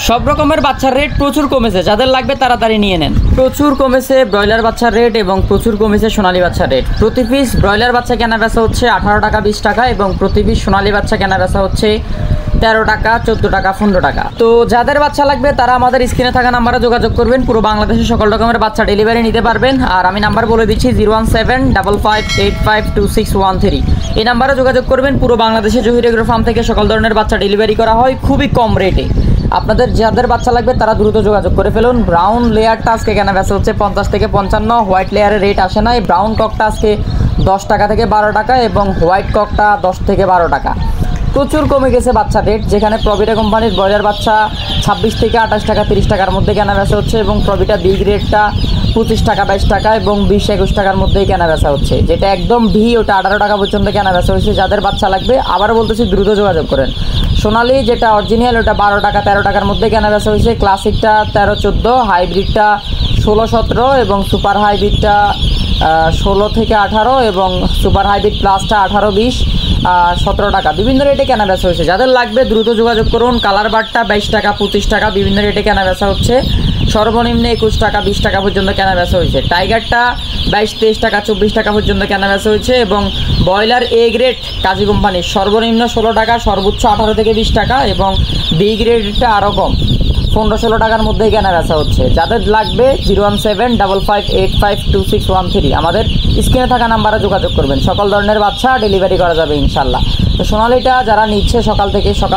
সব রকমের বাচ্চার রেট প্রচুর কমেছে, যাদের লাগবে তাড়াতাড়ি নিয়ে নেন। প্রচুর কমেছে ব্রয়লার বাচ্চার রেট এবং প্রচুর কমেছে সোনালী বাচ্চার রেট। প্রতি পিস ব্রয়লার বাচ্চা কেনা বেচা হচ্ছে 18 টাকা 20 টাকা এবং প্রতি পিস সোনালী বাচ্চা কেনা বেচা হচ্ছে 13 টাকা 14 টাকা 15 টাকা। তো যাদের বাচ্চা লাগবে তারা আমাদের স্ক্রিনে থাকা নাম্বারে যোগাযোগ করবেন। পুরো বাংলাদেশে সকল রকমের বাচ্চা ডেলিভারি নিতে পারবেন। আর আমি নাম্বার বলে দিচ্ছি 01755852613। এই নাম্বারে যোগাযোগ করবেন। পুরো বাংলাদেশে জহির এগ্রো ফার্ম থেকে সকল ধরনের বাচ্চা ডেলিভারি করা হয় খুবই কম রেটে। আপনাদের যাদের বাচ্চা লাগবে তারা দ্রুত যোগাযোগ করে ফেলুন। ব্রাউন লেয়ারটা আজকে কেনা বেচা হচ্ছে 50 থেকে 55, হোয়াইট লেয়ারের রেট আসে না। এই ব্রাউন ককটা আজকে 10 টাকা থেকে 12 টাকা এবং হোয়াইট ককটা 10 থেকে 12 টাকা। প্রচুর কমে গেছে বাচ্চা রেট, যেখানে প্রভিটা কোম্পানির ব্রয়লার বাচ্চা 26 থেকে 28 টাকা 30 টাকার মধ্যে কেনা বেচা হচ্ছে এবং প্রভিটা বিগ রেটটা 25 টাকা 22 টাকা এবং 20-21 টাকার মধ্যেই কেনা বেচা হচ্ছে। যেটা একদম ভি ওটা 18 টাকা পর্যন্ত কেনা বেচা হচ্ছে। যাদের বাচ্চা লাগবে আবারও বলতেছি দ্রুত যোগাযোগ করেন। সোনালি যেটা অরিজিনাল ওটা 12 টাকা 13 টাকার মধ্যে কেনা বেচা হয়েছে। ক্লাসিকটা 13-14, হাইব্রিডটা 16-17 এবং সুপার হাইব্রিডটা 16 থেকে 18 এবং সুপার হাইব্রিড প্লাসটা 18-20 17 টাকা বিভিন্ন রেটে কেনা বেচা হয়েছে। যাদের লাগবে দ্রুত যোগাযোগ করুন। কালার বারটা 22 টাকা 25 টাকা বিভিন্ন রেটে কেনা বেচা হচ্ছে। সর্বনিম্ন 21 টাকা 20 টাকা পর্যন্ত কেনা বেচা হয়েছে। টাইগারটা 22-23 টাকা 24 টাকা পর্যন্ত কেনা বেচা হয়েছে এবং ব্রয়লার এ গ্রেড কাজী কোম্পানির সর্বনিম্ন 16 টাকা সর্বোচ্চ 18 থেকে 20 টাকা এবং বি গ্রেডটা আরও কম 15-16 টাকার মধ্যেই কেনা বেচা হচ্ছে। যাদের লাগবে 01755852613 আমাদের স্ক্রিনে থাকা নাম্বারে যোগাযোগ করবেন। সকল ধরনের বাচ্চা ডেলিভারি করা যাবে ইনশাল্লাহ। তো সোনালিটা যারা নিচ্ছে সকাল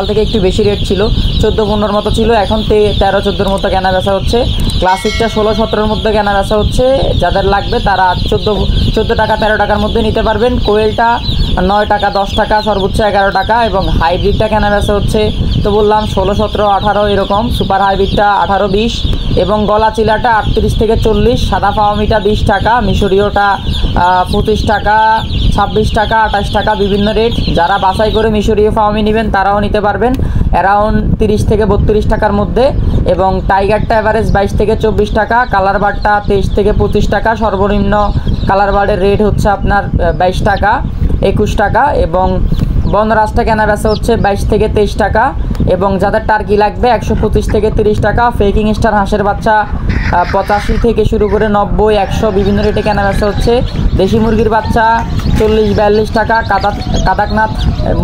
থেকে একটু বেশি রেট ছিল, 14-15 মতো ছিল, এখন 13-14 মতো কেনা বেচা হচ্ছে। ক্লাসিকটা 16-17 মধ্যে কেনা বেচা হচ্ছে। যাদের লাগবে তারা 14 টাকা 13 টাকার মধ্যে নিতে পারবেন। কোয়েলটা 9 টাকা 10 টাকা সর্বোচ্চ 11 টাকা এবং হাইব্রিডটা কেনা বেচা হচ্ছে তো বললাম 16-17 18 এরকম। সুপার হাইব্রিডটা 18-20 এবং গলা চিলাটা 38 থেকে 40। সাদা ফাওমিটা 20 টাকা, মিশরীয়টা 25 টাকা 26 টাকা 28 টাকা বিভিন্ন রেট। যারা বাছাই করে মিশরীয় ফাওমি নেবেন তারাও নিতে পারবেন অ্যারাউন্ড 30 থেকে 32 টাকার মধ্যে এবং টাইগারটা এভারেজ 22 থেকে 24 টাকা। কালার বারটা 23 থেকে 25 টাকা। সর্বনিম্ন কালার বারের রেট হচ্ছে আপনার 22 টাকা 21 টাকা এবং বনরাজটা কেনা বেচা হচ্ছে 22 থেকে 23 টাকা এবং যাদের টার্কি লাগবে 125 থেকে 30 টাকা। ফেকিং স্টার হাঁসের বাচ্চা 85 থেকে শুরু করে 90 100 বিভিন্ন রেটে কেনা বেচা হচ্ছে। দেশি মুরগির বাচ্চা 40-42 টাকা। কাদাকনাথ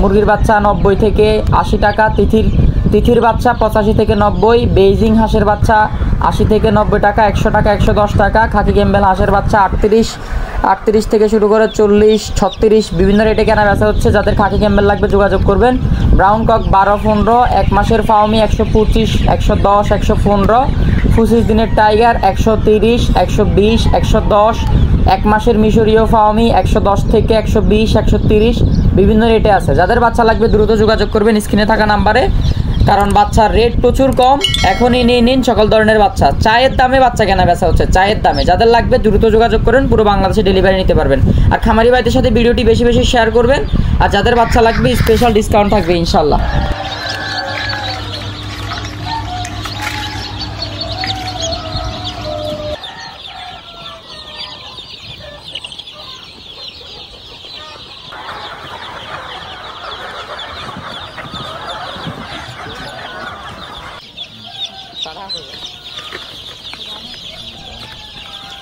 মুরগির বাচ্চা 90 থেকে 80 টাকা। তিথির বাচ্চা 85 থেকে 90। বেইজিং হাঁসের বাচ্চা 80 থেকে 90 টাকা 100 টাকা 110 টাকা। খাকি ক্যাম্বেল হাঁসের বাচ্চা 38 থেকে শুরু করে 40-36 বিভিন্ন রেটে কেনা বেচা হচ্ছে। যাদের খাকি ক্যাম্বেল লাগবে যোগাযোগ করবেন। ব্রাউন কক 12-15, এক মাসের ফাওমি 125 110 115, 25 দিনের টাইগার 130 120 110, এক মাসের মিশরীয় ফাওমি 110 থেকে 120 130 বিভিন্ন রেটে আছে। যাদের বাচ্চা লাগবে দ্রুত যোগাযোগ করবেন স্ক্রিনে থাকা নাম্বারে, কারণ বাচ্চার রেট প্রচুর কম। এখনই নিয়ে নিন সকল ধরনের বাচ্চা। চায়ের দামে বাচ্চা কেনা বেচা হচ্ছে, চায়ের দামে। যাদের লাগবে দ্রুত যোগাযোগ করেন, পুরো বাংলাদেশে ডেলিভারি নিতে পারবেন। আর খামারি ভাইদের সাথে ভিডিওটি বেশি বেশি শেয়ার করবেন। আর যাদের বাচ্চা লাগবে স্পেশাল ডিসকাউন্ট থাকবে ইনশাল্লাহ।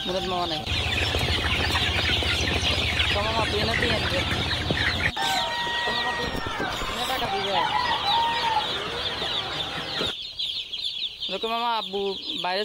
menurut mau nih kamu mau beli nanti ya kamu mau beli ini ada juga lu ke mama abu bayar